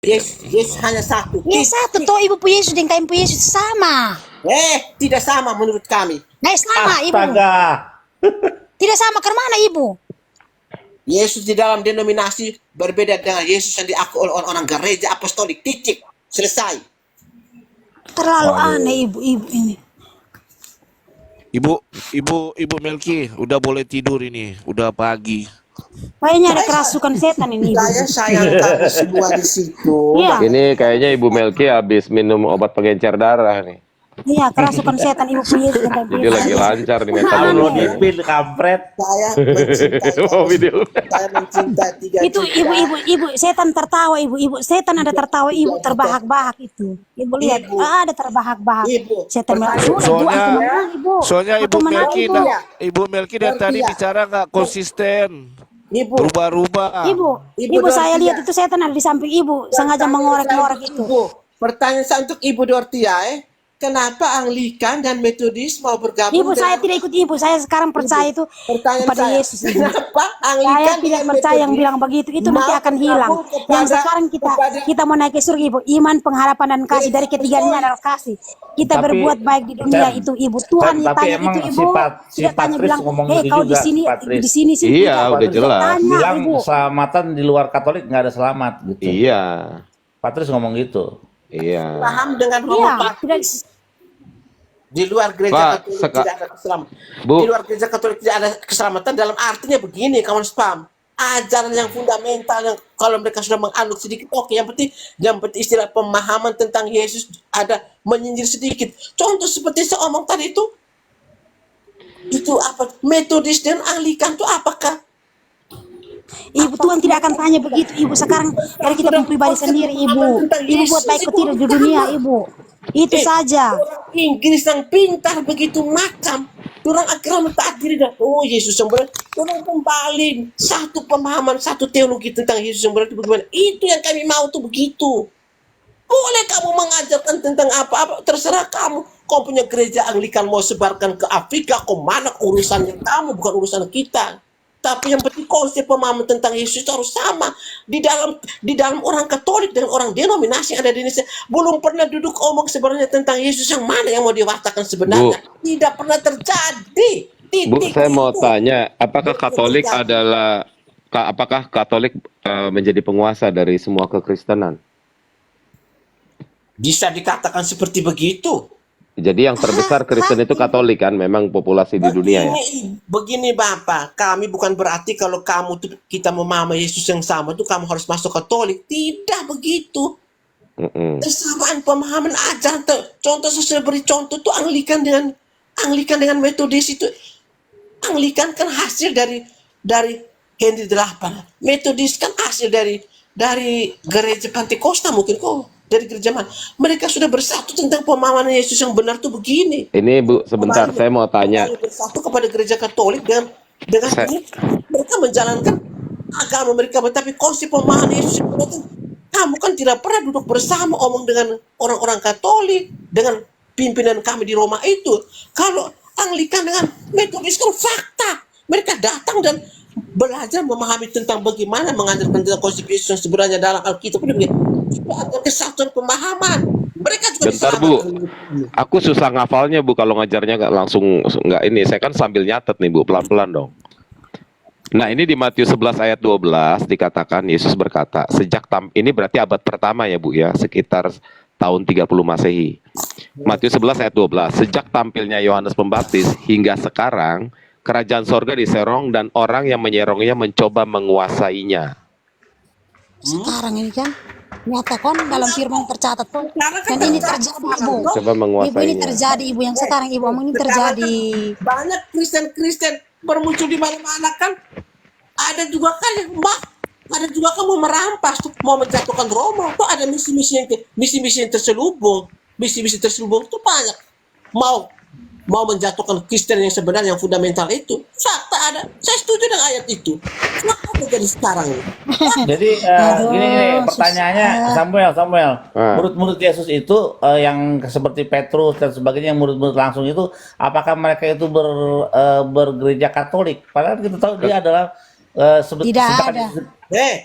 Yesus hanya satu. Ya satu toh ibu pu Yesus dengan kain pu Yesus sama. Tidak sama menurut kami. Nah sama ibu. Astaga. Tidak sama ke mana ibu? Yesus di dalam denominasi berbeda dengan Yesus yang diakui oleh orang gereja apostolik. Titik. Selesai. Terlalu aneh ibu ini. Ibu Melki, udah boleh tidur ini, udah pagi. Kayaknya ada kerasukan setan ini ibu. Saya sayangkan semua di situ. Iya. Ini kayaknya Ibu Melki habis minum obat pengencer darah nih. Iya, kerasukan setan ibu pu Yesus dengan kain pu Jadi Yesus. lagi lancar nih Kalau metabolisme. dipin kampret. Saya mencintai. Mau video. Saya mencintai 3 Itu juta. ibu setan tertawa ibu setan ada tertawa ibu terbahak-bahak itu. Ibu lihat Ibu. ada terbahak-bahak. Ibu. Setan bilang sudah Soalnya- aku menang ibu. Soalnya Aku menang, ibu. Ibu Melki dari tadi Iya. bicara nggak konsisten, Ibu. berubah-ubah. Ibu saya Dortia. lihat itu setan ada di samping ibu sengaja mengorek-ngorek itu. Ibu, pertanyaan saya untuk Ibu Dortia, kenapa Anglikan dan Metodis mau bergabung? Ibu saya tidak ikut ibu, saya sekarang percaya itu Pertanyaan kepada saya, Yesus. Ibu. kenapa Saya Anglikan tidak dan percaya yang Metodis bilang begitu, itu nanti mau akan hilang. bergabung kepada- Yang sekarang kita mau naik ke surga ibu, iman, pengharapan dan kasih dari ketiganya adalah kasih. Kita Tapi, berbuat baik di dunia Chan, itu ibu. Tuhan Chan, yang tapi tanya emang itu ibu, si tidak tanya Patris bilang, ngomong hei gitu kau juga, di Patris. sini sih. Iya, tidak. udah jelas. Tanya Bilang ibu. keselamatan di luar Katolik nggak ada selamat gitu. Iya. Patris ngomong gitu. Iya. paham dengan Iya, homopapi. tidak. Di luar gereja Pak, Katolik seka- tidak ada keselamatan. Bu. Di luar gereja Katolik tidak ada keselamatan dalam artinya begini, kawan spam. Ajaran yang fundamental yang kalau mereka sudah menganut sedikit, oke. Yang penting istilah pemahaman tentang Yesus ada menyindir sedikit. Contoh seperti saya omong tadi itu apa? Metodis dan Anglikan itu apakah? Ibu Tuhan tidak akan tanya begitu ibu sekarang dari kita punya pribadi sendiri ibu. Ibu buat baik atau tidak di dunia ibu. Itu saja. Orang Inggris yang pintar begitu macam. Orang akhirnya mentaat diri dan Yesus yang benar. Orang kembali satu pemahaman, satu teologi tentang Yesus yang benar itu bagaimana. Itu yang kami mau tuh begitu. Boleh kamu mengajarkan tentang apa-apa, terserah kamu. Kau punya gereja Anglikan mau sebarkan ke Afrika, kau mana urusannya kamu, bukan urusan kita. Tapi yang penting konsep pemahaman tentang Yesus itu harus sama di dalam orang Katolik dan orang denominasi yang ada di Indonesia. Belum pernah duduk omong sebenarnya tentang Yesus yang mana yang mau diwartakan sebenarnya. Tidak pernah terjadi. Bu, Titik saya mau itu. tanya, apakah Katolik menjadi penguasa dari semua kekristenan? Bisa dikatakan seperti begitu. Jadi yang terbesar Kristen itu Katolik kan, memang populasi di dunia ya. Begini Bapak, kami bukan berarti kalau kamu tuh kita memahami Yesus yang sama tuh kamu harus masuk Katolik. Tidak begitu. Kesamaan pemahaman ajaran. Contoh saya beri contoh tuh Anglikan dengan Metodis itu. Anglikan kan hasil dari Henry VIII. Metodis kan hasil dari gereja Pentakosta mungkin kok. Dari gereja mana? Mereka sudah bersatu tentang pemahaman Yesus yang benar tuh begini. Ini Bu, sebentar saya mau tanya. Bersatu kepada gereja Katolik dengan ini mereka menjalankan agama mereka, tapi konsep pemahaman Yesus yang benar tuh, kamu kan tidak pernah duduk bersama omong dengan orang-orang Katolik, dengan pimpinan kami di Roma itu. Kalau Anglikan dengan Metodis kan fakta. Mereka datang dan belajar memahami tentang bagaimana mengajarkan tentang konsep Yesus yang sebenarnya dalam Alkitab. Ada kesatuan pemahaman. Mereka juga Bentar bisa Bu, aku susah ngafalnya Bu kalau ngajarnya nggak langsung nggak ini. Saya kan sambil nyatet nih Bu, pelan-pelan dong. Nah ini di Matius 11 ayat 12 dikatakan Yesus berkata, ini berarti abad pertama ya Bu ya, sekitar tahun 30 Masehi. Matius 11 ayat 12, sejak tampilnya Yohanes Pembaptis hingga sekarang, kerajaan sorga diserong dan orang yang menyerongnya mencoba menguasainya. Sekarang ini kan nyata kan dalam firman tercatat tuh. Dan ini terjadi ibu. Coba Ibu ini menguasainya. terjadi ibu yang sekarang ibu omong ini terjadi. Banyak Kristen-Kristen bermuncul di mana-mana kan. Ada juga kan yang ada juga kan mau merampas tuh, mau menjatuhkan Roma. Tuh ada misi-misi yang terselubung. Misi-misi terselubung itu banyak. Mau menjatuhkan Kristen yang sebenarnya yang fundamental itu. Fakta ada. Saya setuju dengan ayat itu. Kenapa terjadi sekarang? Jadi gini pertanyaannya Samuel. Murid-murid Yesus itu yang seperti Petrus dan sebagainya yang murid-murid langsung itu, apakah mereka itu bergereja Katolik? Padahal kita tahu dia adalah Tidak ada.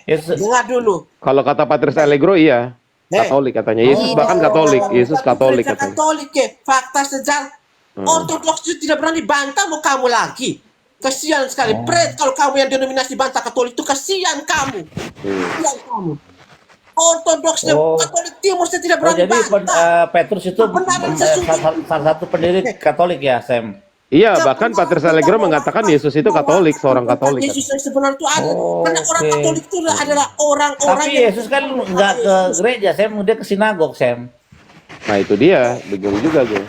Yesus. Dengar dulu. Kalau kata Patrice Allegro iya. Katolik katanya. Yesus bahkan Katolik. Yesus Katolik Gereja katanya. Katolik ya. Fakta sejarah. Ortodoks itu tidak berani bantah mau kamu lagi. Kasihan sekali. Pret, kalau kamu yang denominasi bantah Katolik itu kasihan kamu. Kasihan kamu. Ortodoks dan Katolik Timur saya tidak berani Jadi bantah. Petrus itu Kebenaran sesungguhnya. salah satu pendiri Katolik ya, Sam. Iya, bahkan Patrice Allegro mengatakan Yesus itu Katolik, seorang Katolik. Yesus yang sebenarnya itu ada. Karena orang Oke. Katolik itu adalah orang-orang Tapi Yesus kan nggak ke gereja, Sam, dia ke sinagog, Sam. Nah itu dia, bingung juga gue.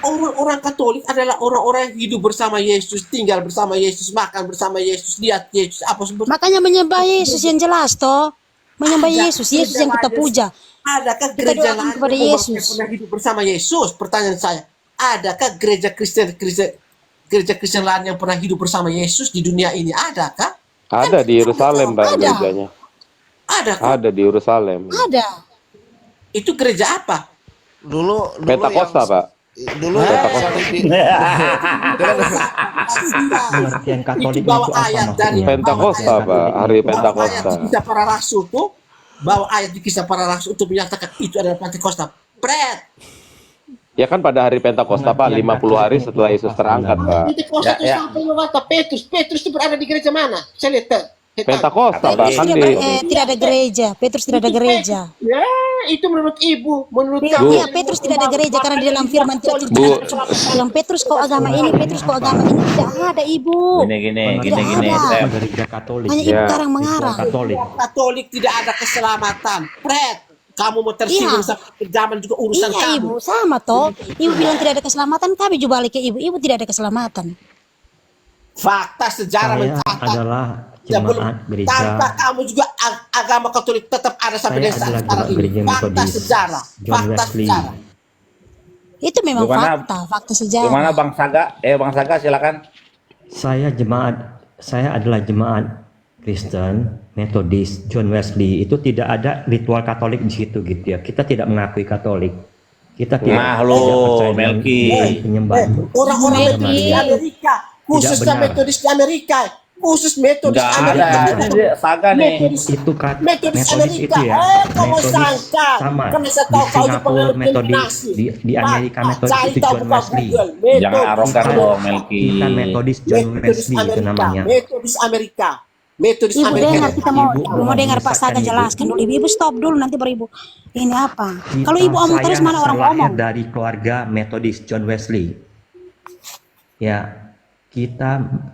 Orang-orang Katolik adalah orang-orang yang hidup bersama Yesus, tinggal bersama Yesus, makan bersama Yesus, lihat Yesus, apa sebut. Makanya menyembah Yesus yang jelas toh. Menyembah Yesus yang kita puja. Adakah Kita gereja doakan lain kepada yang Yesus. pernah hidup bersama Yesus? Pertanyaan saya, adakah gereja Kristen lain yang pernah hidup bersama Yesus di dunia ini? Adakah? Ada di Yerusalem, Mbak, Ada. gerejanya. Adakah? Ada di Yerusalem. Ada. Itu gereja apa? Dulu Pentakosta, Pak. Dulu pengertian Katolik Itu bawa itu apa ayat dari maksudnya? Pentakosta, Pak. Hari bawa Pentakosta. ayat di kisah para rasul tuh, bawa ayat di kisah para rasul untuk menyatakan itu adalah Pentakosta. Pret. Ya kan pada hari Pentakosta, Pak, 50 hari setelah Yesus terangkat, Pak. Pentakosta itu Ya. sampai mengata Petrus. Petrus itu berada di gereja mana? Saya lihat. Pentakosta, Pak, kan Tidak ada gereja. Petrus tidak ada gereja. Ya, itu menurut ibu, menurut Iya, kamu. iya, Petrus tidak ada gereja karena di dalam firman tidak Bu. dalam Petrus kau agama ini, Petrus kau agama ini tidak ada ibu. Gini, Tidak ada. Sam. Gereja Katolik. Hanya ibu Ya. karang mengarang. Katolik. Katolik tidak ada keselamatan. Pret. Kamu mau tersinggung Iya. sama zaman juga urusan Iya kamu. ibu, sama toh. Ibu bilang tidak ada keselamatan, kami juga balik ke ibu. Ibu tidak ada keselamatan. Fakta sejarah Saya mencatat. adalah Sebelum jemaat gereja. tanpa kamu juga agama Katolik tetap ada sampai Saya dengan adalah sekarang jemaat gereja ini. Fakta Metodis sejarah. John Fakta Wesley. sejarah. Itu memang Gimana? fakta sejarah. Gimana Bang Saga? Bang Saga silakan. Saya adalah jemaat Kristen Metodis John Wesley. Itu tidak ada ritual Katolik di situ gitu ya. Kita tidak mengakui Katolik. Kita tidak Nah, lo, percaya dengan Melki. penyembahan. Orang-orang Melki. Metodis di Amerika, khususnya benar. Metodis di Amerika, khusus Metodis Nggak Amerika. ada. Ini dia Saga nih. Metodis Itu Metodis Amerika. itu ya. Kamu Metodis sangka? sama. Karena saya Di tahu kau itu Singapura penganut Metodis, denominasi. di Amerika Pak, Metodis cari itu tahu John buka Wesley. Google. Jangan Metodis arogan Amerika. dong, Melki. Kita Metodis John Metodis Wesley itu Amerika. namanya. Metodis Amerika. Metodis Ibu Amerika. dengar, kita mau Ibu mau dengar Pak Saga menyesatkan, Ibu. jelaskan dulu. Ibu stop dulu nanti baru ibu. Ini apa? Kalau ibu omong Saya terus mana orang lahir ngomong? dari keluarga Metodis John Wesley. Ya, kita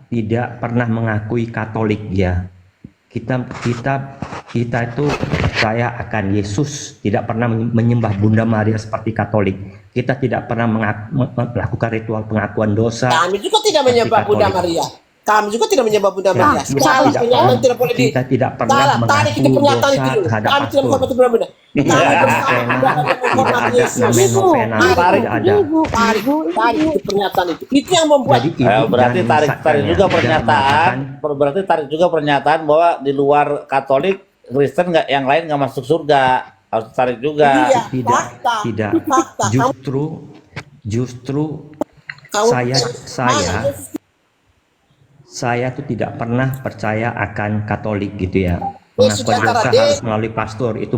tidak pernah mengakui Katolik ya. Kita itu percaya akan Yesus, tidak pernah menyembah Bunda Maria seperti Katolik. Kita tidak pernah melakukan ritual pengakuan dosa. Kami juga tidak menyembah seperti Bunda Katolik. Maria. Kami juga tidak menyembah Bunda Maria. Salah Tidak pernyataan pernah- tidak boleh di. kita tidak pernah Salah, tarik itu mengaku pernyataan dosa itu dulu. terhadap Kami tidak pastor. menghormati Bunda Maria. Kami Tidak ada bersama novena, tidak tidak menghormati ada Yesus. namanya novena, Tarik. tidak ada. Tarik itu pernyataan itu. Itu yang membuat Jadi ibu Berarti jangan tarik menyesatkan ya. juga Jangan pernyataan. mengatakan, Berarti tarik juga pernyataan bahwa di luar Katolik Kristen nggak yang lain nggak masuk surga. Harus tarik juga. Iya, tidak, fakta. tidak. Fakta. Justru Kamu- saya tuh tidak pernah percaya akan Katolik gitu ya. Yesus Pengakuan antara dosa dia- harus melalui pastor itu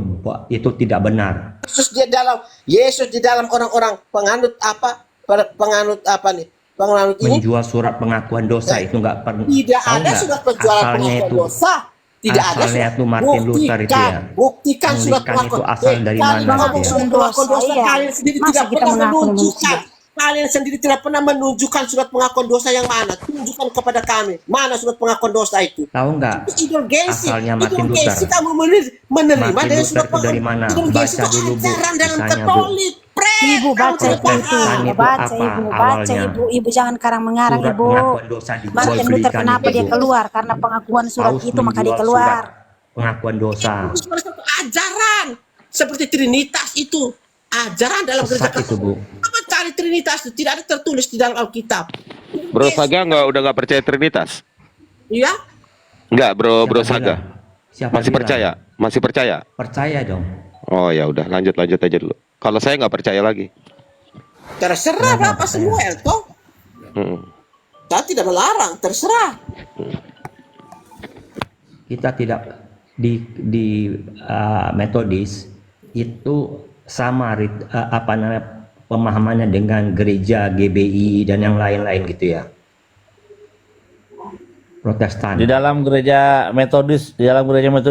tidak benar. Yesus di dalam orang-orang penganut nih? Penganut ini Menjual surat pengakuan dosa itu nggak pernah. tidak ada surat penjualan pengakuan dosa. Tidak ada asalnya surat. itu Martin Luther itu ya. Buktikan surat Anglikan itu pengakuan. asal dari Kalian mana ngomong gitu ya? surat pengakuan dosa, Iya. kalian sendiri Masa tidak kita pernah mengaku menunjukkan. manusia? Kalian sendiri tidak pernah menunjukkan surat pengakuan dosa yang mana. Tunjukkan kepada kami. Mana surat pengakuan dosa itu? Tahu nggak? Itu indulgensi. Asalnya Martin Indulgensi Luther. kamu menerima Martin dari Luther surat itu dari mana? Indulgensi Baca itu dulu, Bu. ajaran dalam Kisahnya, Bu. Katolik. Ibu baca itu, Protestan itu baca apa ibu, baca awalnya? ibu Jangan karang mengarang Surat ibu. pengakuan dosa dijual Martin Luther belikan kenapa itu, dia Bu. keluar? Karena pengakuan surat Paus itu maka dia menjual keluar. surat pengakuan dosa. Itu salah satu ajaran. Seperti Trinitas itu. Ajaran dalam gereja Sesat itu, Bu. Apa cari Trinitas itu? Tidak ada tertulis di dalam Alkitab. Bro Saga udah nggak percaya Trinitas? Iya? Nggak, Bro Siapa Saga. bilang? Siapa Masih bilang? percaya? Masih percaya? Percaya dong. Oh ya udah, lanjut aja dulu. Kalau saya nggak percaya lagi. Terserah Bapak Samuel toh. Mm. Saya tidak melarang, terserah. kita tidak di Metodis itu sama apa namanya pemahamannya dengan gereja GBI dan yang lain-lain gitu ya. Protestan. Di dalam gereja Metodis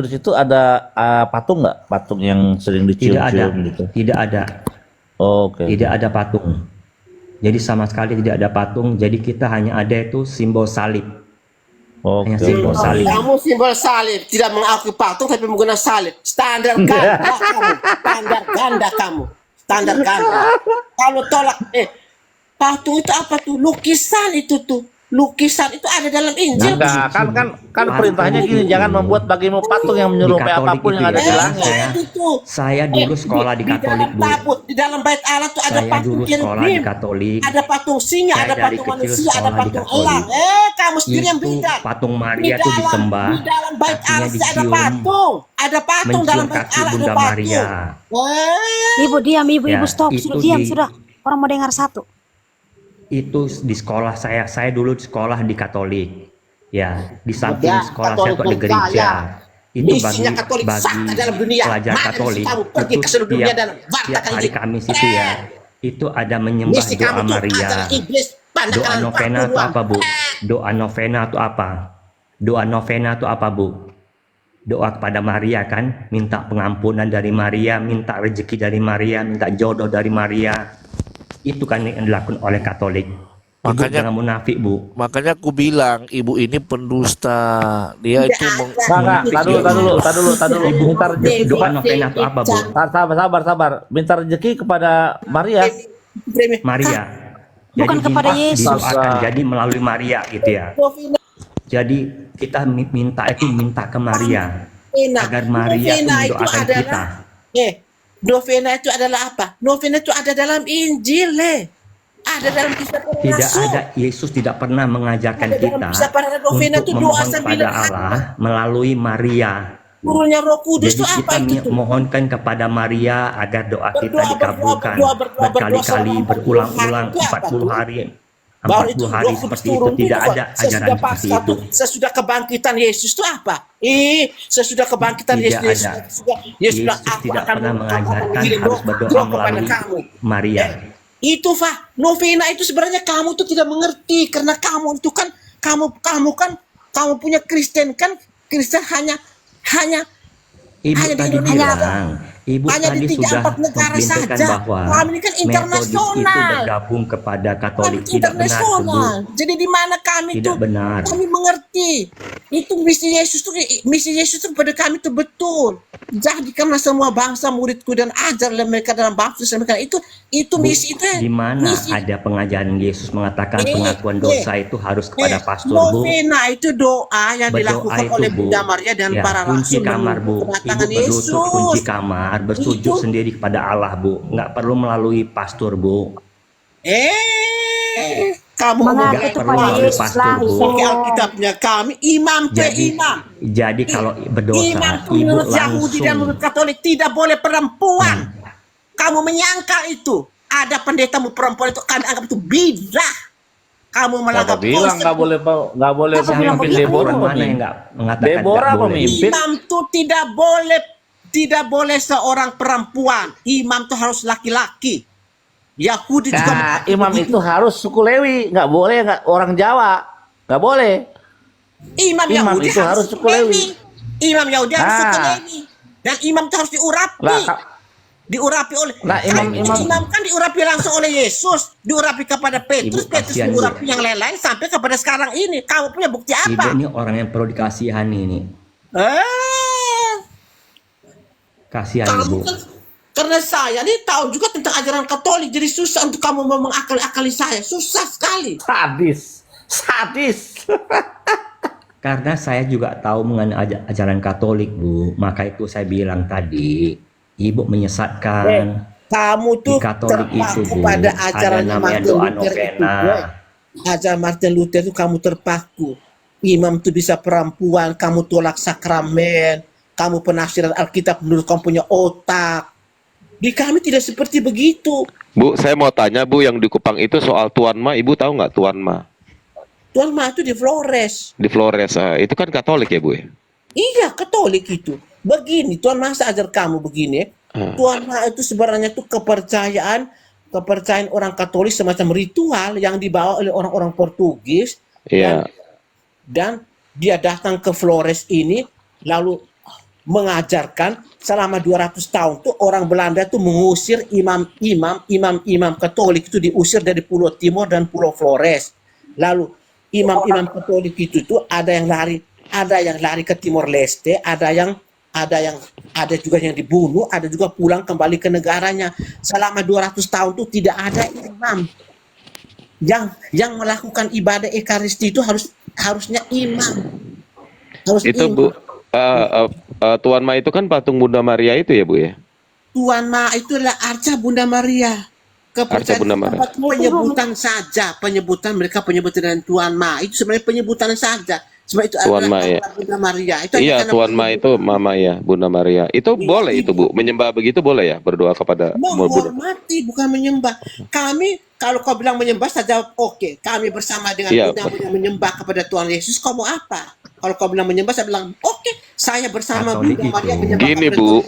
itu ada patung nggak? Patung yang sering Tidak ada, dicium-cium gitu. tidak ada, Oke. tidak ada patung. Jadi sama sekali tidak ada patung. Jadi kita hanya ada itu simbol salib. Oke. Hanya simbol salib. Kamu simbol salib, tidak mengakui patung tapi menggunakan salib. Standar ganda kamu, standar ganda kamu, standar ganda. Kalau tolak, patung itu apa tuh? Lukisan itu tuh. Lukisan itu ada dalam Injil. Enggak, kan perintahnya gini, jangan membuat bagimu patung yang menyerupai Katolik apapun itu yang ada ya, di langit. saya dulu sekolah di Katolik, dalam Bu. tabut, di dalam bait Allah tuh ada Saya patung dulu sekolah di cherubim, Katolik. ada patung singa, Saya ada dari patung kecil manusia, ada sekolah di patung Katolik. elang. Kamu sendiri yang Itu beda. patung Di Maria itu dalam- disembah, Di dalam bait kakinya Allah ada dicium, patung, ada patung dalam mencium bait kaki Allah ada Bunda patung. Maria. Eh, Ibu diam, ibu Ya, stop, itu sudah diam, di- sudah. Orang mau dengar satu. Itu di sekolah saya dulu di sekolah di Katolik. Ya, di samping Ya, sekolah Katolik saya tuh ada percaya. gereja. Itu Misinya Katolik sah dalam dunia. pelajar Mana Katolik misi kamu pergi ke seluruh dunia dan wartakan tiap hari Injil. Kamis itu ya, itu ada menyembah misi doa kamu tuh Maria. adalah iblis Doa pandangan novena itu apa, Bu? Doa novena itu apa? Doa novena itu apa, Bu? Doa kepada Maria kan, minta pengampunan dari Maria, minta rezeki dari Maria, minta jodoh dari Maria. Itu kan yang dilakukan oleh Katolik. Ibu Makanya- jangan munafik, Bu. Makanya aku bilang ibu ini pendusta. Dia itu Enggak, tar dulu. Minta rezeki. Doa novena itu apa, Bu? Sabar. Minta rezeki kepada Maria. Maria. Bukan kepada Yesus. Didoakan, jadi melalui Maria gitu ya. Jadi kita minta ke Maria agar Maria itu mendoakan kita. Novena itu adalah apa? Novena itu ada dalam Injil, ada dalam kisah para Tidak rasul. ada, Yesus tidak pernah mengajarkan Ada dalam kita kisah para novena untuk itu doa memohon sambil kepada Allah melalui Maria. Turunnya Roh Kudus Jadi itu apa kita itu tuh? mohonkan kepada Maria agar doa kita Berdoa, dikabulkan berdoa berkali-kali, selama berulang-ulang 40 hari. 40 hari. Baru itu 40 hari Roh Kudus seperti itu, turun tidak tuh, ada Pak. ajaran Sesudah seperti Paskah itu. tuh, sesudah kebangkitan Yesus itu apa? Sesudah kebangkitan Tidak Yesus, ada. Yesus Yesus bilang, "Aku tidak akan pernah mengajarkan mengirim harus roh berdoa kepada melalui kamu." Maria. Itu Fah, novena itu sebenarnya kamu tuh tidak mengerti karena kamu itu kan kamu punya Kristen kan, Kristen hanya Ibu hanya di tadi Indonesia. bilang, Ibu Hanya di tadi 3-4 sudah negara memperlihatkan saja. bahwa Kami ini kan Metodis itu internasional. bergabung kepada Katolik. Kami Tidak benar, Bu. internasional. Jadi di mana kami Tidak tuh benar. kami mengerti. Itu misi Yesus tuh pada kami itu betul. Jadikanlah semua bangsa muridku dan ajarlah mereka dalam baptis mereka. Itu Bu, misi itu di mana misi. ada pengajaran Yesus mengatakan Eh, pengakuan eh, dosa itu harus kepada pastor, Bu? Novena itu doa yang Berdoa dilakukan itu, oleh Bu. Bunda Maria dan Ya, para kunci rasul kamar, Bu. menunggu Ibu kedatangan berlutut kunci Yesus. kamar, bersujud Itu- sendiri kepada Allah, Bu. Nggak perlu melalui pastor, Bu. Kamu Mengaku Nggak itu perlu pada melalui Yesus pastor, Bu. langsung. pakai Alkitabnya kami imam ke imam. Jadi kalau berdosa, Imam itu Ibu menurut Yahudi dan langsung menurut Katolik tidak boleh perempuan. Kamu menyangka itu ada pendetamu perempuan itu kami anggap itu bidah. Kamu Siapa melanggar bilang nggak boleh Siapa bilang pemimpin begitu? Deborah Orang mana yang pemimpin. nggak mengatakan Deborah nggak boleh? pemimpin. Imam itu tidak boleh seorang perempuan. Imam itu harus laki-laki. Yahudi juga Nah, mengatakan imam begitu. itu harus suku Lewi, nggak boleh nggak orang Jawa, nggak boleh. Imam imam Yahudi itu harus suku Lewi. Imam Yahudi harus Nah. suku Lewi. Dan imam itu harus diurapi. Lah, ka- Diurapi oleh Nah, imam- kan diurapi langsung oleh Yesus, diurapi kepada Petrus, Ibu, Petrus kasihan, diurapi Bu. yang lain-lain sampai kepada sekarang ini. Kamu punya bukti Ibu apa? ini orang yang perlu dikasihani ini. Eh, Kasihan kamu Ibu. kan karena saya ini tahu juga tentang ajaran Katolik, jadi susah untuk kamu mengakali saya, susah sekali. sadis. Karena saya juga tahu mengenai ajaran Katolik, Bu. Maka itu saya bilang tadi, Ibu menyesatkan. Kamu tuh Di Katolik itu, terpaku Bu, pada ada ajaran namanya Martin doa Luther itu. novena. Ajaran Martin Luther itu kamu terpaku. Imam itu bisa perempuan, kamu tolak sakramen, kamu penafsiran Alkitab menurut kamu punya otak. Di kami tidak seperti begitu. Bu, saya mau tanya Bu, yang di Kupang itu soal Tuan Ma, Ibu tahu nggak Tuan Ma? Tuan Ma itu di Flores. Di Flores, itu kan Katolik ya Bu ya? Iya, Katolik itu. Begini, Tuhan masa ajar kamu begini. Tuhan Maha itu sebenarnya itu kepercayaan orang Katolik semacam ritual yang dibawa oleh orang-orang Portugis. Iya. Dan dia datang ke Flores ini lalu mengajarkan selama 200 tahun tuh orang Belanda tuh mengusir imam Katolik itu diusir dari Pulau Timor dan Pulau Flores. Lalu imam-imam Katolik itu tuh ada yang lari ke Timor Leste, ada juga yang dibunuh, ada juga pulang kembali ke negaranya. Selama 200 tahun tuh tidak ada imam yang melakukan ibadah Ekaristi itu harusnya imam. Itu Bu, Tuan Ma itu kan patung Bunda Maria itu ya Bu ya? Tuan Ma itulah arca Bunda Maria. Arca Bunda Maria. Penyebutan mereka dengan Tuan Ma itu sebenarnya penyebutan saja. Sebenarnya itu Tuan Ma ya. Bunda Maria. Iya, Tuan Ma itu Mama ya, Bunda Maria. Itu boleh itu Bu, menyembah begitu boleh ya, berdoa kepada Bunda. Menghormati bukan menyembah. Kami kalau kau bilang menyembah saja oke. Kami bersama dengan Bunda yang menyembah kepada Tuhan Yesus. Kau mau apa? Kalau kau bilang menyembah, saya bilang oke. Saya bersama Bunda Maria menyembah. Gini Bu,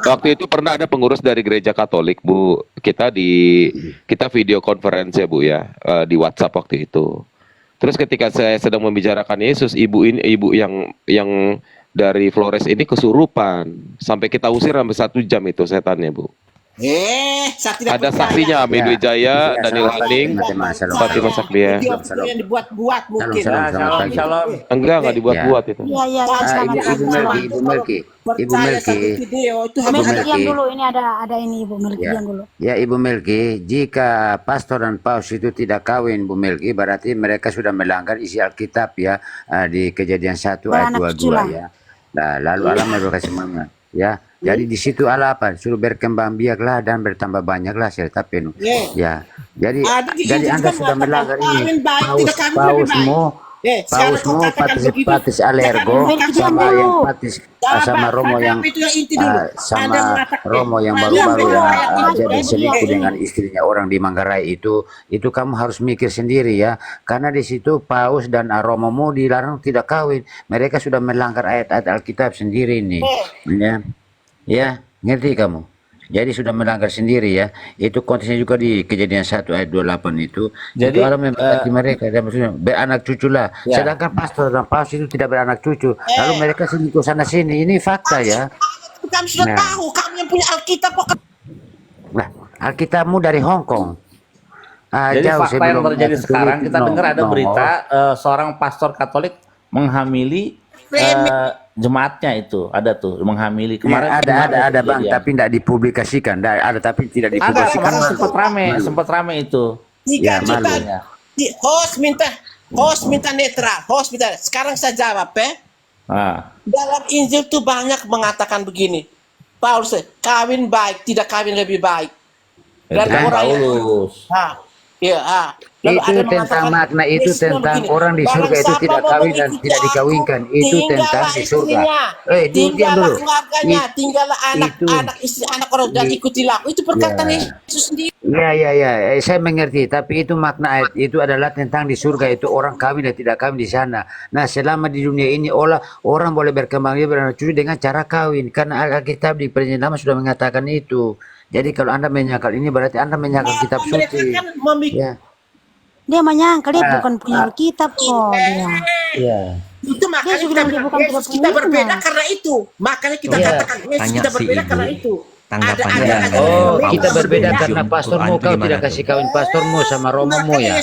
waktu itu pernah ada pengurus dari gereja Katolik Bu. Kita video conference ya Bu ya, di WhatsApp waktu itu. Terus ketika saya sedang membicarakan Yesus, ibu yang dari Flores ini kesurupan sampai kita usir sampai 1 jam itu setannya Bu. Saya tidak Ada percaya. saksinya Amin Wijaya, Daniel Haning, Fatimah Saklia. Yang dibuat-buat mungkin. Shalom. Enggak dibuat-buat itu. Iya, selamat pagi. Ibu Melki, Percaya satu video itu Ibu harus ada. Melki yang dulu, ini ada ini Ibu Melki yang dulu. ya Ibu Melki, jika pastor dan paus itu tidak kawin Bu Melki, berarti mereka sudah melanggar isi Alkitab ya, di Kejadian 1 ayat 22 ya. Nah, lalu Allah memberkati semuanya ya. Jadi di situ Allah apa? Suruh berkembang biaklah dan bertambah banyaklah serta penuh. Ya. Jadi Anda sudah melanggar ini. Pausmu patis alergo sama yang patis sama Romo yang sama Romo yang baru-baru yang jadi selingkuh dengan istrinya orang di Manggarai itu kamu harus mikir sendiri ya, karena di situ paus dan Romomu dilarang tidak kawin. Mereka sudah melanggar ayat-ayat Alkitab sendiri nih ya ngerti kamu. Jadi sudah melanggar sendiri ya. Itu konteksnya juga di Kejadian 1 ayat 28 itu. Jadi Allah memberkati mereka dan maksudnya beranak cucu lah. Ya. Sedangkan pastor dan paus itu tidak beranak cucu. Lalu mereka selingkuh sana sini. Ini fakta ya. Kami sudah tahu, kami yang punya Alkitab kok. Nah, Alkitabmu dari Hong Kong. Jadi fakta yang terjadi sekarang, kita dengar ada berita seorang pastor Katolik menghamili jemaatnya itu, ada tuh menghamili kemarin. Ada Bang, tapi tidak dipublikasikan. Ada tapi tidak dipublikasikan. Ada, kemarin sempat rame itu. 3 juta. Host minta netral. Sekarang saya jawab Dalam Injil tuh banyak mengatakan begini. Paulus, kawin baik, tidak kawin lebih baik. Dan orang Paulus. Itu tentang makna itu tentang orang di surga itu tidak kawin dan tidak dikawinkan. Itu tentang di surga. Tinggallah keluarganya, tinggallah anak-anak, istri, anak orang dan ikutilah. Itu perkataan Yesus sendiri. Ya, saya mengerti. Tapi itu makna ayat itu adalah tentang di surga itu orang kawin dan tidak kawin di sana. Nah, selama di dunia ini orang boleh berkembang biak beranak cucu dengan cara kawin. Karena Alkitab di Perjanjian Lama sudah mengatakan itu. Jadi kalau Anda menyangkal ini berarti Anda menyangkal kitab suci. Dia menyangkal dia bukan punya Alkitab kok dia. Itu makanya Dia bilang dia bukan kita berbeda karena itu. Makanya kita katakan Yesus kita berbeda karena itu. Kita berbeda karena pastormu kau tidak kasih kawin pastormu sama romomu ya.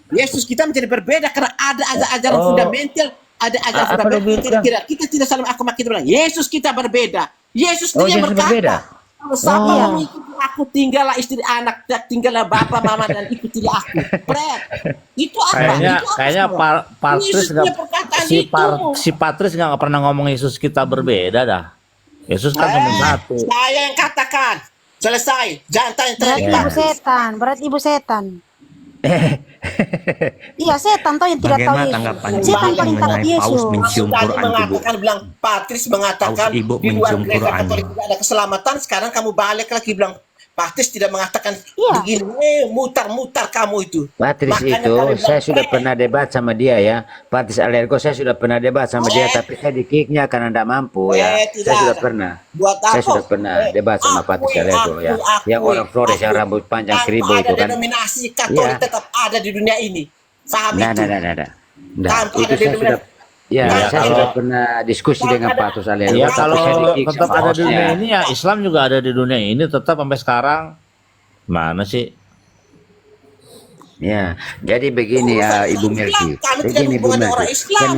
Yesus kita menjadi berbeda karena ada ajaran fundamental, ada ajaran fundamental. Kita tidak salah aku makin bilang Yesus kita berbeda. Yesus dia berkata, sama mengikuti aku, tinggallah istri anak, tinggallah bapak mama dan ikutilah aku. Itu apa? Kayaknya si Patris nggak pernah ngomong Yesus kita berbeda dah. Yesus kan cuma satu. Saya yang katakan. Selesai. Jangan tanya-tanya. Berat ibu setan. Iya, setan toh yang tidak tahu Yesus. Setan paling takut Yesus. Tadi mengatakan bilang Patris mengatakan di luar gereja Katolik tidak ada keselamatan. Sekarang kamu balik lagi bilang Patris tidak mengatakan Iya. begini, mutar-mutar kamu itu. Patris Makanya itu kami saya bilang, sudah pernah debat sama dia ya. Patris Alergo saya sudah pernah debat sama dia, tapi saya di-kick-nya karena tidak mampu ya. tidak Saya sudah ada. pernah. Buat Saya apa? sudah pernah debat sama Patris Alergo ya. Yang orang Flores yang rambut panjang Tanpa keribu ada itu kan. denominasi Katolik Iya. tetap ada di dunia ini. Paham Nah, itu? nah. Tanpa Itu ada saya sudah ya, Ya, saya kalau- sudah pernah diskusi dengan Patris Alergo, Ya tapi kalau saya di-kick tetap sama ada di dunia hostnya. ini ya Islam juga ada di dunia ini tetap sampai sekarang. Mana sih? Ya, jadi begini ya Ibu Melki. Kami tidak Begini Bu hubungan dengan orang Melki. Islam.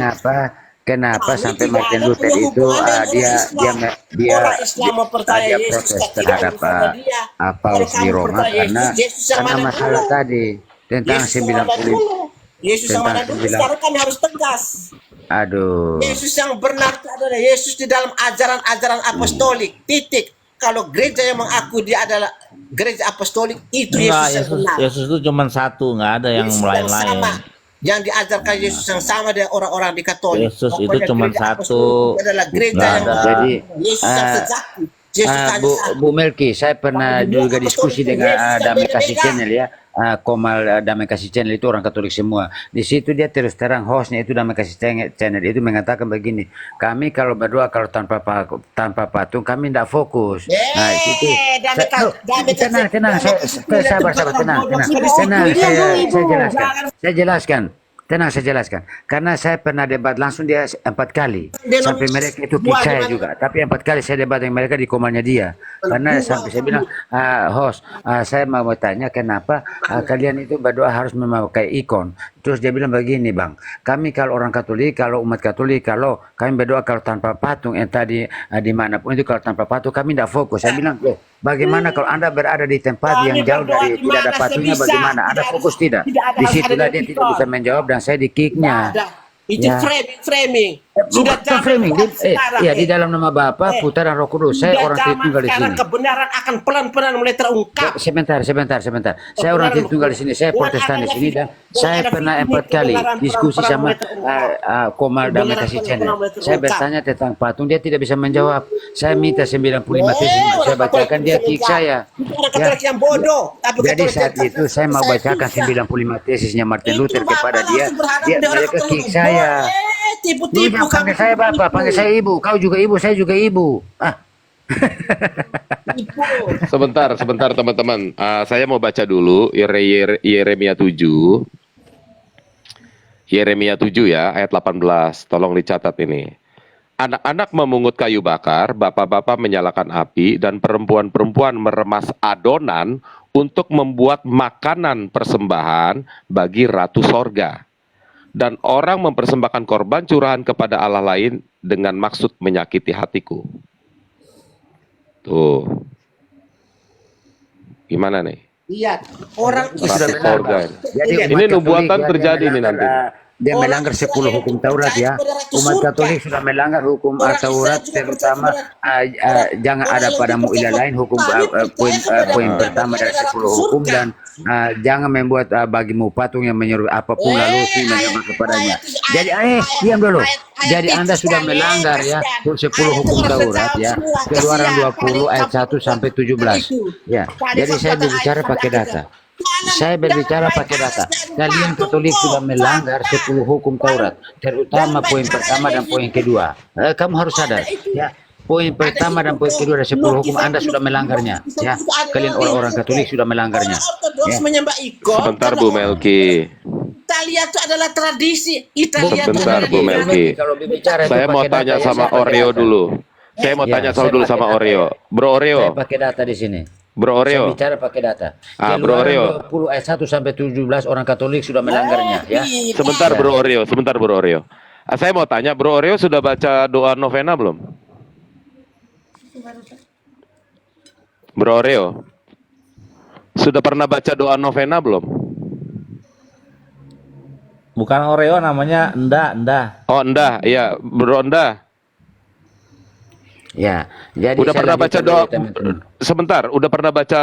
Kenapa Kami sampai tidak Martin ada Luther punya itu hubungan dengan dia orang Islam. Orang Islam mempercaya dia Yesus protes tidak terhadap sama dia. Paulus Kalau di kamu Roma percaya karena Yesus yang mana masalah dulu? tadi tentang Yesus yang mana 90. dulu? Yesus yang mana tentang dulu? 9. Sekarang kami harus tegas. Aduh. Yesus yang benar itu adalah Yesus di dalam ajaran-ajaran apostolik. Titik. Kalau gereja yang mengaku dia adalah gereja apostolik, itu Enggak, Yesus yang benar. Yesus itu cuma satu, nggak ada yang Yesus lain-lain. sama. Yang diajarkan Yesus yang sama dengan orang-orang di Katolik. Yesus itu Pokoknya cuma gereja satu. apostolik adalah gereja Nggak yang ada. Jadi, Yesus yang sejati. Yesus hanya Bu, satu. Bu Melki, saya pernah Kalau juga dibilang diskusi Katolik, dengan Yesus yang Damai beda-beda. Kasih Channel ya. Komal Damai Kasih Channel itu orang Katolik semua. Di situ dia terus terang hostnya itu Damai Kasih Channel itu mengatakan begini, kami kalau berdoa kalau tanpa patung kami tidak fokus. Nah itu tenang, sabar, saya jelaskan. Karena saya pernah debat langsung dia 4 kali. Sampai mereka itu kick saya juga. Tapi 4 kali saya debat dengan mereka di komalnya dia. Karena sampai saya bilang, host, saya mau tanya kenapa kalian itu berdoa harus memakai ikon. Terus dia bilang begini bang, kami kalau orang Katolik, kalau umat Katolik, kalau kami berdoa kalau tanpa patung, yang tadi dimanapun itu kalau tanpa patung kami tidak fokus. Saya bilang, bagaimana kalau Anda berada di tempat yang jauh dari tidak ada patungnya, bagaimana Anda fokus tidak? Disitulah dia tidak bisa menjawab dan saya di-kick-nya. Itu Ya. framing. Bukan zaman framing, sekarang, iya di dalam nama Bapa, Putra dan Roh Kudus. Saya sudah orang zaman Tritunggal di sekarang sini. kebenaran akan pelan-pelan mulai terungkap. Sebentar. Saya orang Tritunggal di sini. Saya Protestan di sini dan saya pernah 4 kali diskusi sama Komal Damai Kasih Channel. Saya bertanya tentang patung, dia tidak bisa menjawab. Saya minta 95 tesis untuk saya bacakan, dia kick saya. Orang Katolik yang bodoh. Tapi Jadi Katolik saat yang itu saya mau bacakan 95 tesisnya Martin Luther kepada dia. Mereka kick saya. Tipu-tipu Jangan panggil saya Bapak, panggil saya Ibu. Kau juga Ibu, saya juga Ibu. Sebentar teman-teman. Saya mau baca dulu Yeremia 7. Yeremia 7 ya, ayat 18. Tolong dicatat ini. Anak-anak memungut kayu bakar, bapak-bapak menyalakan api, dan perempuan-perempuan meremas adonan untuk membuat makanan persembahan bagi Ratu Sorga. Dan orang mempersembahkan korban curahan kepada Allah lain dengan maksud menyakiti hatiku. Tuh. Gimana nih? Lihat, orang Itu sudah Islam. benar, Sorga. Pak. Jadi Ini umat Katolik nubuatan dia terjadi nih melanggar, nanti. Dia melanggar 10 hukum Taurat ya. Umat Katolik sudah melanggar hukum Taurat, terutama jangan ada padamu ilah lain, hukum poin pertama dari 10 hukum, dan jangan membuat bagimu patung yang menyeru apapun lalu menyembah kepadanya. Jadi diam dulu. Jadi Anda sudah melanggar ya 10 hukum Taurat ya. Keluaran 20 ayat 1 sampai 17. Ya. Jadi saya berbicara pakai data. Kalian Katolik sudah melanggar 10 hukum Taurat, terutama poin pertama dan poin kedua. Kamu harus sadar, ya. Poin pertama dan poin kedua dari 10 hukum Anda sudah melanggarnya, ya. Kalian orang-orang Katolik sudah melanggarnya. Ortodoks Ya. menyembah ikon. Sebentar Bu Melki. Italia itu adalah tradisi. Italia itu Sebentar, adalah Bu Melki. Kalau berbicara itu Saya mau pakai data, tanya ya, sama saya pakai Oreo data. dulu. Saya mau Ya, tanya saya dulu pakai sama data, Oreo. ya. Bro Oreo. Saya pakai data di sini. Bro Saya Oreo. bicara pakai data. Bro Oreo. 20 ayat 1 sampai 17 orang Katolik sudah melanggarnya, ya. Sebentar Bro Oreo. Saya mau tanya, Bro Oreo sudah baca doa novena belum? Bro Oreo. Sudah pernah baca doa novena belum? Bukan Oreo namanya Enda. Oh, endah. Iya, Bro Endah. Ya. Jadi Udah saya pernah baca lanjutkan doa dulu, teman-teman. sebentar, udah pernah baca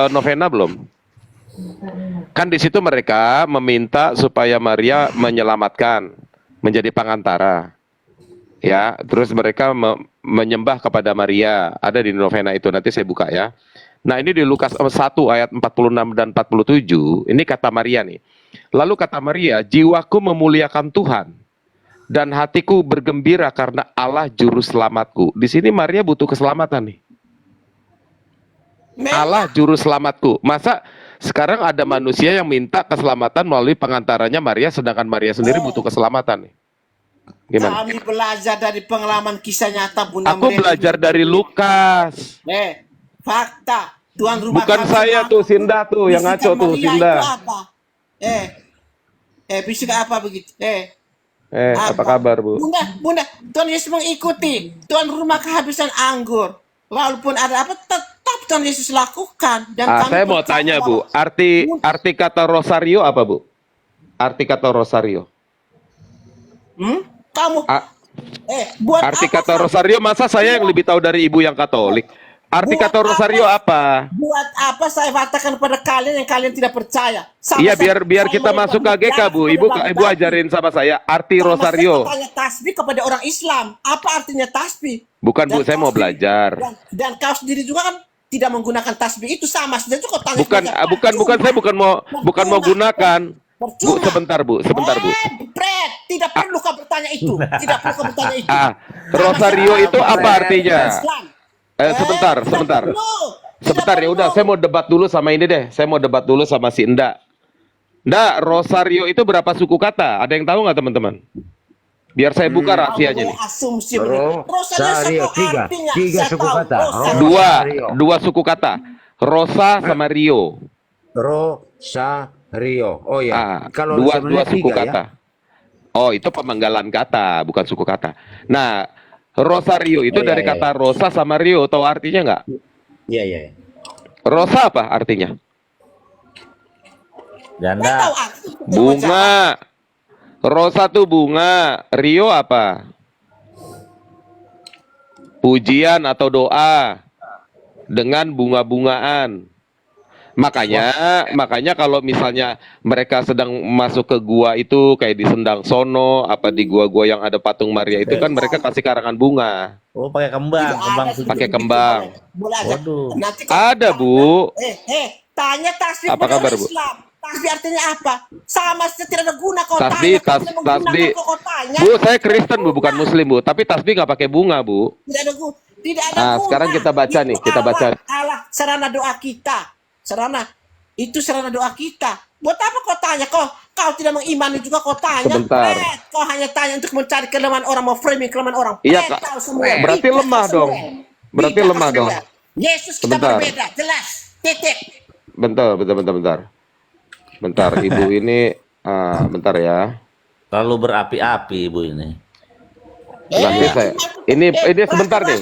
novena belum? Kan di situ mereka meminta supaya Maria menyelamatkan, menjadi pengantara. Ya, terus mereka menyembah kepada Maria. Ada di novena itu, nanti saya buka ya. Nah, ini di Lukas 1 ayat 46 dan 47, ini kata Maria nih. Lalu kata Maria, jiwaku memuliakan Tuhan dan hatiku bergembira karena Allah juru selamatku. Di sini Maria butuh keselamatan nih. Allah juru selamatku. Masa sekarang ada manusia yang minta keselamatan melalui pengantarannya Maria, sedangkan Maria sendiri butuh keselamatan nih. Gimana? Kami belajar dari pengalaman kisah nyata Bunda Aku belajar dari Lukas. Fakta. Tuan rumah Bukan kami saya tuh, Sinda tuh yang ngaco tuh, Maria Sinda. itu apa? Fisika apa begitu? Apa kabar, Bu? Bunda, Tuhan Yesus mengikuti. Tuan rumah kehabisan anggur. Walaupun ada apa, tetap Tuhan Yesus lakukan. Dan kami Saya mau percaya tanya, Bu, arti kata rosario apa, Bu? Arti kata rosario. Kamu buat Arti apa kata rosario, masa saya yang lebih tahu dari Ibu yang Katolik? Arti Buat kata rosario apa? Buat apa saya katakan pada kalian yang kalian tidak percaya? Iya, biar kita masuk KGK, Bu. Ibu ajarin sama saya arti rosario. Saya tanya tasbih kepada orang Islam. Apa artinya tasbih? Bukan, Bu, saya mau belajar. Dan kau sendiri juga kan tidak menggunakan tasbih itu sama saja kok tanya. Saya bukan mau gunakan. Bu, sebentar, Bu. Brad, tidak perlu kau bertanya itu. Tidak perlu kau bertanya itu. Rosario itu apa artinya? Sebentar. Sebentar ya udah, saya mau debat dulu sama ini deh. Saya mau debat dulu sama si Nda. Nda, rosario itu berapa suku kata? Ada yang tahu nggak, teman-teman? Biar saya buka rahasianya nih. Asumsi Rosario, tiga suku kata. Dua suku kata. Rosa sama Rio. Rosario. Oh ya. Kalau Dua sebenarnya suku tiga, kata. Oh, itu pemanggalan kata, bukan suku kata. Nah, rosario itu dari kata rosa sama Rio. Tahu artinya nggak? Iya. Rosa apa artinya? Janda. Bunga. Rosa tuh bunga. Rio apa? Pujian atau doa dengan bunga-bungaan. Makanya kalau misalnya mereka sedang masuk ke gua itu kayak di Sendang Sono, apa di gua-gua yang ada patung Maria itu kan mereka kasih karangan bunga. Oh, pakai kembang, Pakai kembang. Waduh. Ada, Bu. Tanya tasbih Apa pada kabar, orang Bu? Islam. Tasbih artinya apa? Sama saja tidak ada guna kau Tasbih, tanya. tasbih. Kau tanya. Bu, saya Kristen, Bu, bukan Muslim, Bu. Tapi tasbih nggak pakai bunga, Bu. Tidak ada guna. Sekarang kita baca nih, kita baca. Allah, sarana doa kita. Itu sarana doa kita. Buat apa kau tanya? Kau tidak mengimani juga kau tanya. Sebentar. Kau hanya tanya untuk mencari kelemahan orang, mau framing kelemahan orang. Iya, Kak. Berarti lemah dong. Berarti lemah dong. Yesus kita Sebentar. berbeda, jelas. Titik. Bentar, Ibu ini bentar ya. Terlalu berapi-api Ibu ini. Ini sebentar nih.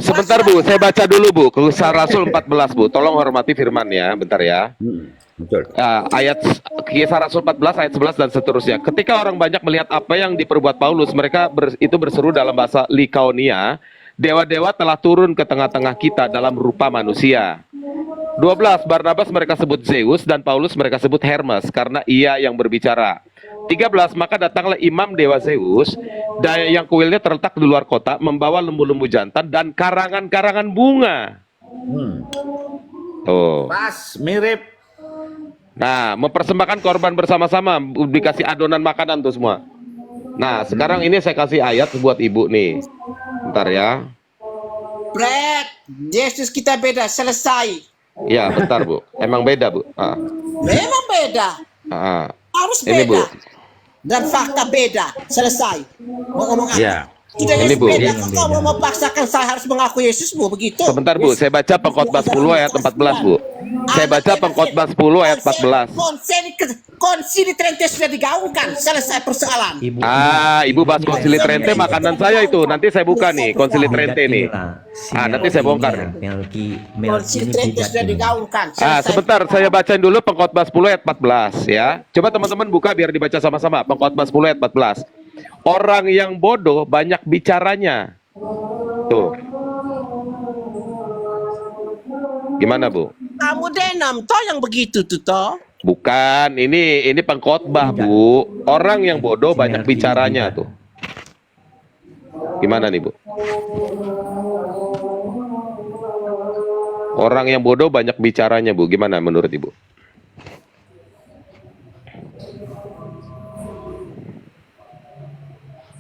Sebentar, Bu, saya baca dulu, Bu. Kisah Rasul 14, Bu. Tolong hormati firman ya, bentar ya. Betul. Ayat Kisah Rasul 14 ayat 11 dan seterusnya. Ketika orang banyak melihat apa yang diperbuat Paulus, mereka itu berseru dalam bahasa Likaonia, dewa-dewa telah turun ke tengah-tengah kita dalam rupa manusia. 12, Barnabas mereka sebut Zeus dan Paulus mereka sebut Hermes karena ia yang berbicara. 13, maka datanglah imam dewa Zeus yang kuilnya terletak di luar kota membawa lembu-lembu jantan dan karangan-karangan bunga. Tuh. Pas, mirip. Nah, mempersembahkan korban bersama-sama, dikasih adonan makanan tuh semua. Nah, sekarang ini saya kasih ayat buat Ibu nih. Bentar ya. Brad, Yesus kita beda, selesai. Ya, bentar, Bu. Emang beda, Bu. Memang beda. Harus beda. Ini, Bu. Dan fakta beda, selesai. Mau ngomong apa? Ya. Sudah Ini, Yesus Bu. beda, kau mau memaksakan saya harus mengaku Yesus, Bu, begitu? Sebentar, Bu. Saya baca Pengkhotbah 10 ayat 14, Bu. Saya baca Pengkhotbah 10 ayat 14. Konsili Trente sudah digaungkan, selesai persoalan. Ibu bahas Konsili Trente makanan saya itu. Nanti saya buka nih Konsili Trente nih. Nanti saya bongkar nih. Konsili Trente sudah digaungkan. Sebentar, saya bacain dulu Pengkhotbah 10 ayat 14 ya. Coba teman-teman buka biar dibaca sama-sama. Pengkhotbah 10 ayat 14. Orang yang bodoh banyak bicaranya. Tuh. Gimana, Bu? Kamu denam toh yang begitu tuh toh? Bukan, ini pengkhotbah, Bu. Orang yang bodoh banyak bicaranya tuh. Gimana nih, Bu? Orang yang bodoh banyak bicaranya, Bu. Gimana menurut Ibu?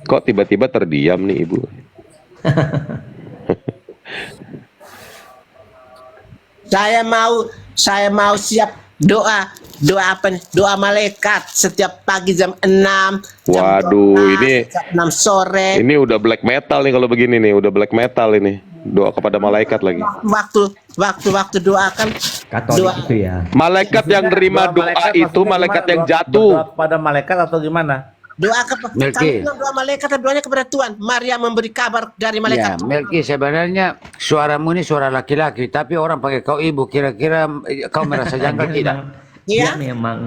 Kok tiba-tiba terdiam nih Ibu? Saya mau siap doa apa nih? Doa malaikat setiap pagi jam 6, jam Waduh, 12, jam 6 sore. ini udah black metal nih kalau begini nih, udah black metal ini. Doa kepada malaikat lagi. Waktu doakan Katolik doa. itu ya. Malaikat yang nerima doa itu maksudnya malaikat gimana? yang Berdoa jatuh. kepada malaikat atau gimana? Doa Melki. kami bilang doa malaikat dan doanya kepada Tuhan. Maria memberi kabar dari Ya, malaikat. Melki, sebenarnya suaramu ini suara laki-laki, tapi orang pakai kau ibu, kira-kira kau merasa janggal tidak? Iya. Dia memang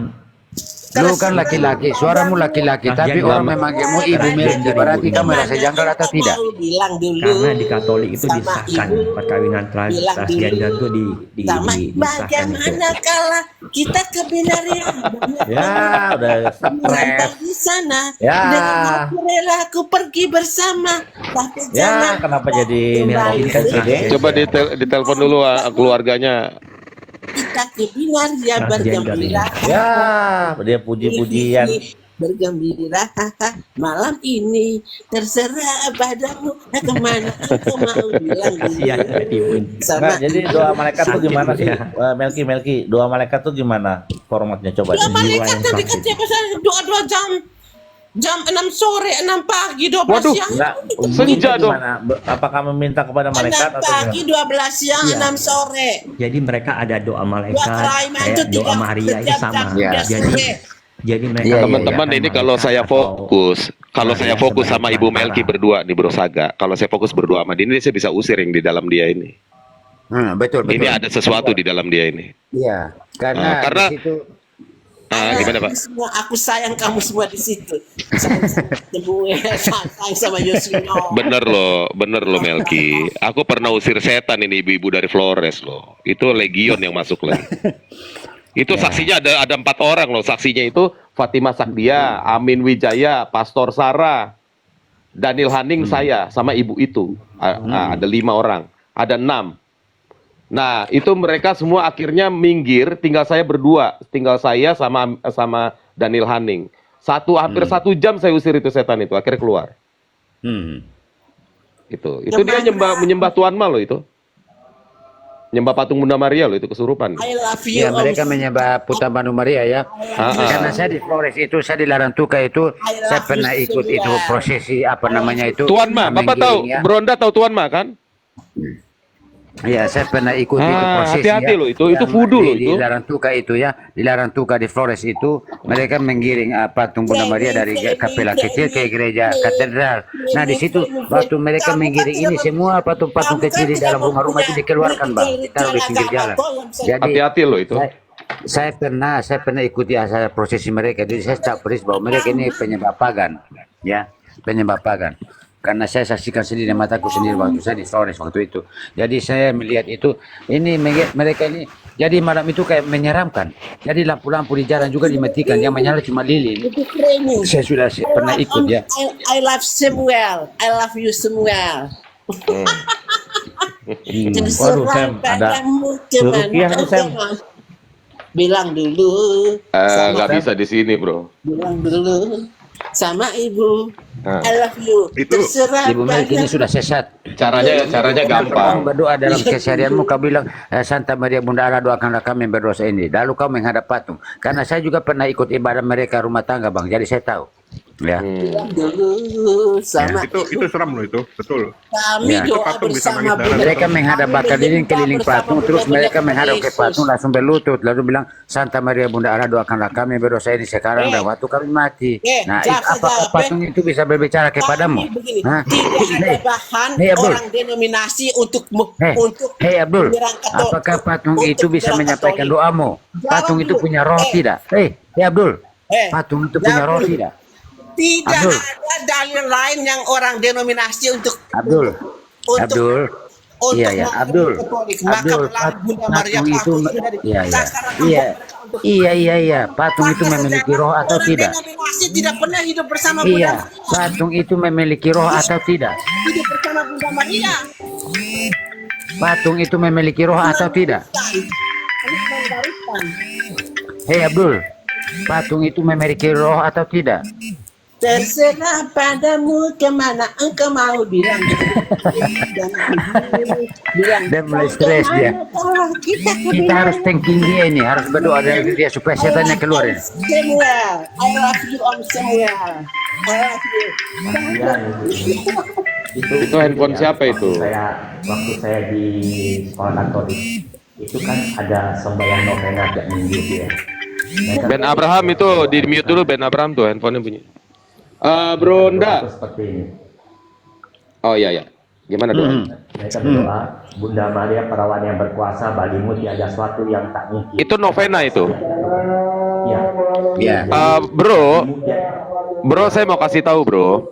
Lu kan laki-laki, suaramu laki-laki, tapi orang memanggilmu ibu Melki, berarti kau merasa janggal atau tidak? Mau bilang dulu. karena di Katolik itu sama disahkan ibu, perkawinan bilang transgender dulu. itu Sama disahkan itu. bagaimana kala kita kebinarian Ya, udah sampai stres. di sana Ya. dengan hati rela aku pergi bersama tapi jangan Ya, kenapa jadi kembali ini kan presiden? Coba ditelepon dulu keluarganya. kita kebinarian Transgender bergembira Ya, dia puji-pujian. bergembira malam ini terserah padamu kemana engkau mau bilang Kasihan dulu. ibu. Sama Nah, jadi doa malaikat tuh Sakit gimana sih? ya. Melki, doa malaikat tuh gimana formatnya coba? doa malaikat yang tadi sakit. katanya pasal doa jam 6 sore 6 pagi 12 Waduh, siang Enggak, Senja dong. gimana? Apakah meminta kepada 6 malaikat atau pagi gimana? 12 siang Iya. 6 sore Jadi mereka ada doa malaikat, Doa Rahimah itu kayak doa tiga- Maria itu setiap sama. jam Ya. 3 Jadi sore. jadi mereka Iya, iya, Teman-teman, memuliakan ini kalau malaikat saya atau fokus, saya Maria fokus sebagai sama Ibu perantara. Melki berdua nih Bro Saga. Kalau saya fokus berdua sama dia, ini saya bisa usir yang di dalam dia ini. Betul, betul. Ini ada sesuatu di dalam dia ini. Iya, karena Karena- di situ Gimana Pak? Aku sayang kamu semua di situ. Sayang sama Yosino. Bener loh Melki. Aku pernah usir setan ini ibu-ibu dari Flores loh. Itu legion yang masuk lagi. Itu saksinya ada 4 orang loh. Saksinya itu Fatimah Sakdia, Amin Wijaya, Pastor Sarah, Daniel Haning, saya sama ibu itu. Ada 5 orang, ada 6. Nah, itu mereka semua akhirnya minggir, tinggal saya berdua, tinggal saya sama Daniel Haning. Hampir 1 jam saya usir itu setan itu, akhirnya keluar. Itu dia menyembah Tuan Ma loh itu. Nyembah patung Bunda Maria loh itu kesurupan. I love you. ya mereka menyembah Putra Banu Maria ya. Karena saya di Flores itu, saya di Larantuka itu, saya pernah ikut itu prosesi apa namanya itu. Tuan Ma, Bapak tahu, menggiring, ya. Bronda tahu Tuan Ma kan? Ya, saya pernah ikut itu prosesi. hati-hati ya. loh itu Yang voodoo loh di itu. Larantuka itu ya, di Larantuka di Flores itu mereka menggiring patung Bunda Maria dari kapela kecil ke gereja katedral. Nah, di situ waktu mereka menggiring ini semua patung-patung kecil di dalam rumah-rumah itu dikeluarkan, Bang, ditaruh di pinggir jalan. Jadi Hati-hati loh itu. saya pernah ikuti acara prosesi mereka, jadi saya tahu persis bahwa mereka ini penyembah pagan, ya, penyembah pagan. Karena saya saksikan sendiri dengan mataku sendiri waktu saya di Flores waktu itu. Jadi saya melihat itu, ini mereka ini, jadi malam itu kayak menyeramkan. Jadi lampu-lampu di jalan juga dimatikan, yang menyala cuma lilin. Saya sudah pernah ikut ya. I love Samuel. I love you Samuel. Jadi Waduh, Sam, ada Rukiah nih, Sam. Bilang dulu. Nggak bisa di sini bro. Bilang dulu sama ibu. Nah. I love you. Itu, Terserah Ibu Melki ini padamu. sudah sesat. Caranya Kamu gampang. berdoa dalam keseharianmu, kau bilang Santa Maria Bunda Allah, doakanlah kami yang berdosa ini. Lalu kau menghadap patung. Karena saya juga pernah ikut ibadah mereka rumah tangga, Bang. Jadi saya tahu. Ya. Bilang dulu sama itu seram loh itu, betul. kami Ya. doa Patung bisa bersama nangis darah. Mereka menghadap bakal keliling patung, terus mereka menghadap ke Yesus. patung langsung berlutut, lalu bilang Santa Maria Bunda Allah, doakanlah kami berdosa ini sekarang dan waktu kami mati. Nah, apakah patung itu bisa berbicara kepadamu? Kami begini, Hah? tidak ada bahan Hei, Abdul. orang denominasi untuk Hei Abdul, menyerang Katolik, apakah patung untuk itu bisa menyerang menyampaikan Katolik. doamu? Patung itu punya roh tidak? Hei Abdul, patung itu punya roh tidak? Tidak Abdul. ada dalil lain yang orang denominasi untuk Abdul, iya ya, Abdul, Bunda Maria patung itu, iya, patung itu memiliki roh atau tidak? Denominasi tidak pernah hidup bersama Iya, Bunda Maria. patung itu memiliki roh atau tidak? Hidup bersama Bunda Maria. patung itu memiliki roh atau tidak? Hei Abdul, patung itu memiliki roh atau tidak? Terserah padamu kemana engkau mau bilang. Dia mulai stres dia. Kita harus thanking dia ini, harus berdoa dari dia supaya setannya keluar ini. Samuel, I love you Om Samuel. I love you. Itu handphone siapa itu? Waktu saya di sekolah Katolik itu kan ada sembahyang novena tiap minggu ya. Ben Abraham itu di mute dulu, Ben Abraham tuh handphonenya bunyi. Bro Nda. Seperti ini. Oh iya ya. Gimana doa? Mereka berdoa, Bunda Maria perawan yang berkuasa, bagimu tiada suatu yang tak mungkin. Itu novena itu. Ya. Ya. Bro, saya mau kasih tahu bro.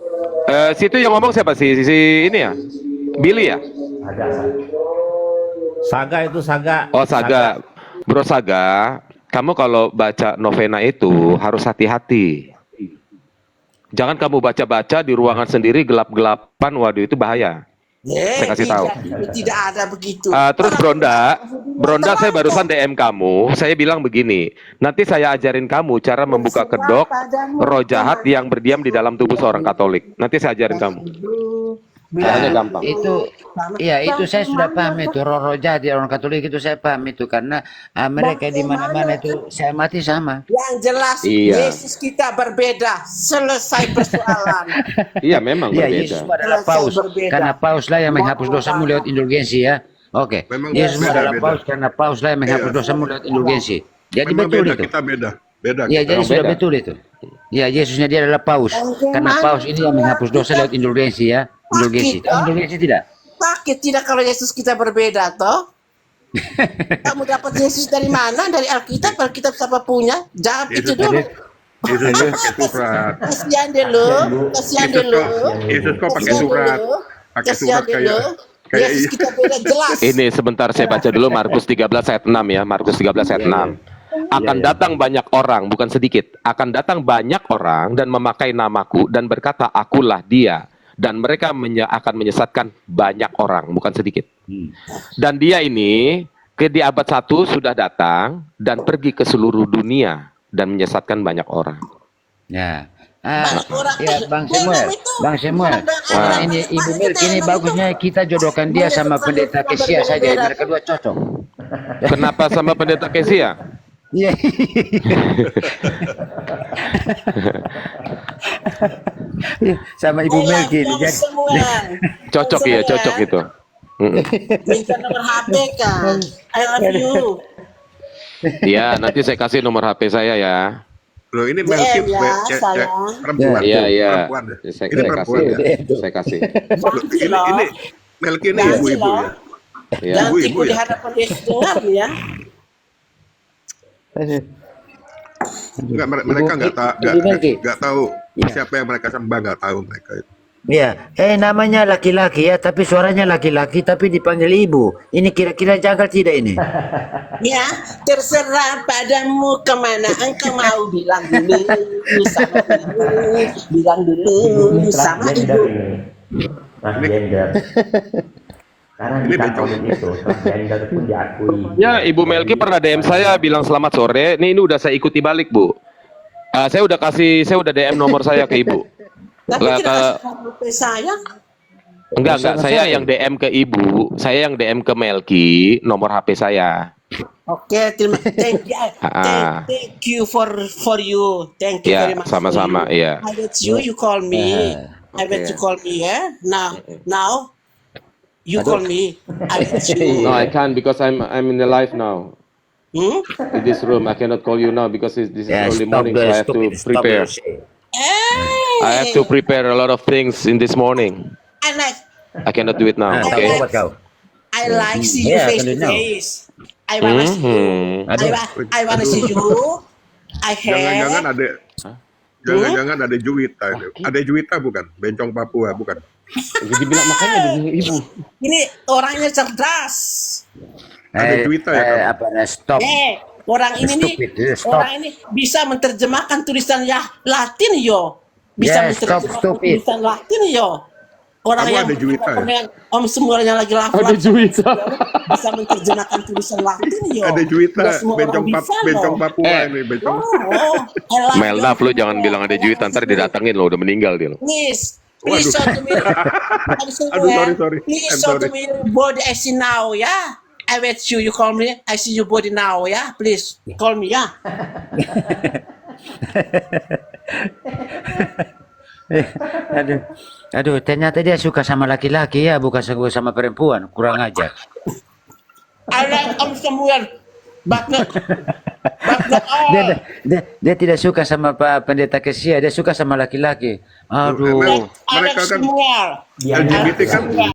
Situ yang ngomong siapa sih? Si ini ya? Billy ya? Ada saya. Saga itu Saga. Oh Saga. Bro Saga, kamu kalau baca novena itu harus hati-hati. Jangan kamu baca-baca di ruangan sendiri gelap-gelapan, waduh itu bahaya. Saya kasih tahu. Tidak ada begitu. Terus Bronda, saya barusan DM kamu, saya bilang begini, nanti saya ajarin kamu cara membuka kedok roh jahat yang berdiam di dalam tubuh seorang Katolik. Nanti saya ajarin kamu. Caranya gampang. Itu, ya itu saya sudah paham itu roh-roh jahat di orang Katolik itu saya paham itu karena mereka di mana-mana itu saya mati sama. Yang jelas Iya. Yesus kita berbeda, selesai persoalan. Iya memang Ya berbeda. Yesus adalah paus karena paus lah yang menghapus dosamu lewat indulgensi ya. Oke. Memang Yesus beda, adalah beda. paus karena paus lah yang menghapus dosamu lewat indulgensi. Jadi Memang betul beda, itu. kita beda. Beda. Ya, jadi Memang sudah beda. betul itu. Ya, Yesusnya dia adalah paus. Karena paus ini yang menghapus dosa lewat indulgensi ya. Indulgensi. Tahu indulgensi tidak? Sakit tidak kalau Yesus kita berbeda, toh? Kamu dapat Yesus dari mana? Dari Alkitab? Alkitab siapa punya? Jawab itu Yesus dulu. Yesus kok pakai surat. Kasihan dulu, kasihan dulu. Yesus kok pakai surat. Pakai Kasihan surat kayak dulu. Yesus kita beda jelas. Ini sebentar saya baca dulu Markus 13 ayat 6 ya. Markus 13 ayat 6. Akan datang banyak orang, bukan sedikit. Akan datang banyak orang dan memakai namaku dan berkata, akulah dia. Dan mereka akan menyesatkan banyak orang, bukan sedikit. Dan dia ini di abad 1 sudah datang dan pergi ke seluruh dunia dan menyesatkan banyak orang. Ya. orang. Ya, Bang Samuel. Bang Samuel. Ini Ibu Milk ini bagusnya kita jodohkan dia sama pendeta Kesia saja. Mereka dua cocok. Kenapa sama pendeta Kesia? Iya. Sama Ibu Milk ini. Jadi Cocok ya, cocok itu. Minta nomor HP kan. I love you. Ya, nanti saya kasih nomor HP saya ya. Loh ini Melki DM ya, sayang. perempuan. Iya, iya. Perempuan ya? Saya Ini perempuan kasih. ya? Saya kasih. Loh, ini Melki ini Jangan ibu-ibu loh. ya? Ya. Jangan Ibu-ibu tipu ya? di hadapan Yesus dengar ya. Enggak, mereka nggak tahu siapa yang mereka sembah, nggak tahu mereka itu. ya, namanya laki-laki ya, tapi suaranya laki-laki, tapi dipanggil ibu. Ini kira-kira jagal tidak ini? Ya, terserah padamu kemana engkau mau bilang dulu sama ibu, bilang dulu sama Transgender ibu. ini. Transgender. Karena di Ini Katolik itu transgender pun diakui. Ya, Ibu Melki pernah DM saya bilang selamat sore. Ini udah saya ikuti balik, Bu. Saya udah DM nomor saya ke Ibu. Tapi Lah, tidak kasih HP saya. Enggak, saya yang DM ke Ibu. Saya yang DM ke Melki nomor HP saya. Oke, thank you for you. Thank you Ya, very much. sama-sama, iya. I bet you call me. I bet you call me ya. Now you call me. I bet you. No, I can't because I'm in the live now. Hmm? In this room, I cannot call you now because this is Ya, early stop morning, so the I have to stupid, stop prepare. the- I have to prepare a lot of things in this morning. I like I cannot do it now. Tahu Okay. obat kau. I like see you Yeah, face to I know. face. I wanna see you. Mhm. I wanna see you. I Jangan-jangan have. ada jangan-jangan ada Juwita itu. Ada Juwita bukan? Bencong Papua bukan? Jadi bilang makanya begini Ibu. Ini orangnya cerdas. Ada Juwita ya, kamu? Apa stop. Orang ini nih, Stupid, stop. orang ini bisa menerjemahkan tulisan ya Latin yo. Bisa Yeah, stop, menerjemahkan stupid. tulisan Latin yo. Orang Kamu yang ada Juwita ya? dengan Om Samuel yang lagi lafal Ada Juwita. bisa menerjemahkan tulisan Latin yo. Ada Juwita, Nggak semua orang bisa bencong loh. Papua ini, bencong. Oh, I love Melnaf, you. lu jangan bilang ada Juwita, ntar didatengin lo, udah meninggal dia lo. Please Waduh. show to me. Aduh, sorry. Please I'm show to sorry. me your body. I see now, yeah. I wait you. You call me. I see your body now, yeah. Please call me, yeah. Aduh, aduh, ternyata dia suka sama laki-laki ya, bukan suka sama perempuan. Kurang ajar. I like Om Samuel, but not Dia, all. dia tidak suka sama Pak Pendeta Kesia, dia suka sama laki-laki. Aduh. I like Mereka kan Samuel. LGBT kan